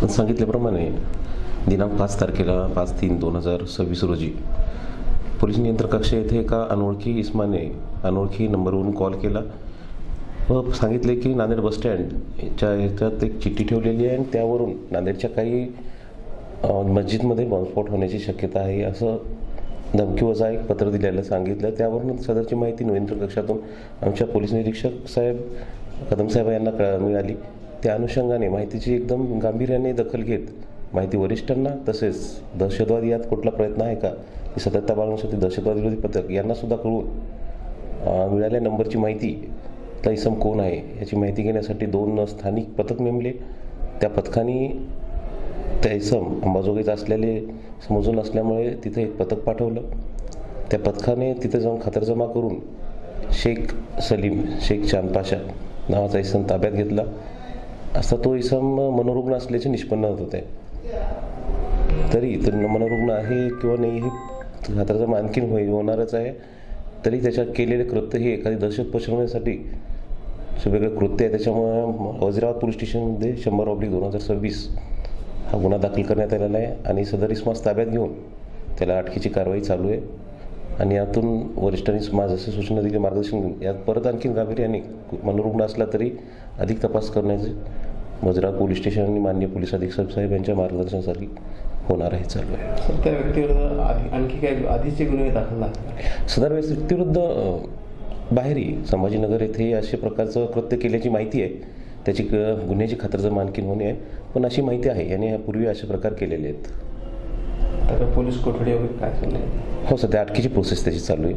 सांगितल्याप्रमाणे दिनांक 5 तारखेला 5/3/2026 रोजी पोलीस नियंत्रण कक्ष येथे एका अनोळखी इस्माने अनोळखी नंबरवरून कॉल केला व सांगितले की नांदेड बसस्टँडच्या ह्याच्यात एक चिठ्ठी ठेवलेली आहे आणि त्यावरून नांदेडच्या काही मस्जिदमध्ये बॉम्बस्फोट होण्याची शक्यता आहे असं धमकीवजा एक पत्र दिलेलं सांगितलं. त्यावरून सदरची माहिती नियंत्रण कक्षातून आमच्या पोलीस निरीक्षक साहेब कदम साहेब यांना मिळाली. त्या अनुषंगाने माहितीची एकदम गांभीर्याने दखल घेत माहिती वरिष्ठांना तसेच दहशतवादी यात कुठला प्रयत्न आहे का ही सतर्कता बाळगण्यासाठी दहशतवादी विरोधी पथक यांनासुद्धा कळवून मिळालेल्या नंबरची माहिती त्या इसम कोण आहे याची माहिती घेण्यासाठी 2 स्थानिक पथक नेमले. त्या पथकाने त्या इसम अंबाजोगाईत असलेले समजून असल्यामुळे तिथे एक पथक पाठवलं. त्या पथकाने तिथे जाऊन खातरजमा करून शेख सलीम शेख चांदपाशा नावाचा इसम ताब्यात घेतला असता तो इसम मनोरुग्ण असल्याचे निष्पन्न होत होते. तरी तर मनोरुग्ण आहे किंवा नाही हे खातरजमा आणखीन होणारच आहे. तरी त्याच्यात केलेले कृत्य हे एखादी दहशत पसरवण्यासाठी वेगळं कृत्य आहे. त्याच्यामुळे वजिराबाद पोलीस स्टेशनमध्ये 100/2026 हा गुन्हा दाखल करण्यात आलेला आहे आणि सदर इसमास ताब्यात घेऊन त्याला अटकेची कारवाई चालू आहे. आणि यातून वरिष्ठांनी जसे सूचना दिली मार्गदर्शन यात परत आणखीन गांभीर्याने मनोरुग्ण असला तरी अधिक तपास करण्याचे वजिराबाद पोलीस स्टेशन आणि माननीय पोलीस अधीक्षक साहेब यांच्या मार्गदर्शनासाठी होणार आहे चालू आहे. सर त्या व्यक्तीविरुद्ध आणखी काही आधीचे गुन्हे दाखल झाले? सदर व्यक्तीविरुद्ध बाहेरही संभाजीनगर येथे अशा प्रकारचं कृत्य केल्याची माहिती आहे. त्याची गुन्ह्याची खातरजमा आणखीन होणे आहे पण अशी माहिती आहे याने यापूर्वी असे प्रकार केलेले आहेत. तर पोलीस कोठडी वगैरे काय चाललं आहे? हो सध्या अटकेची प्रोसेस त्याची चालू आहे.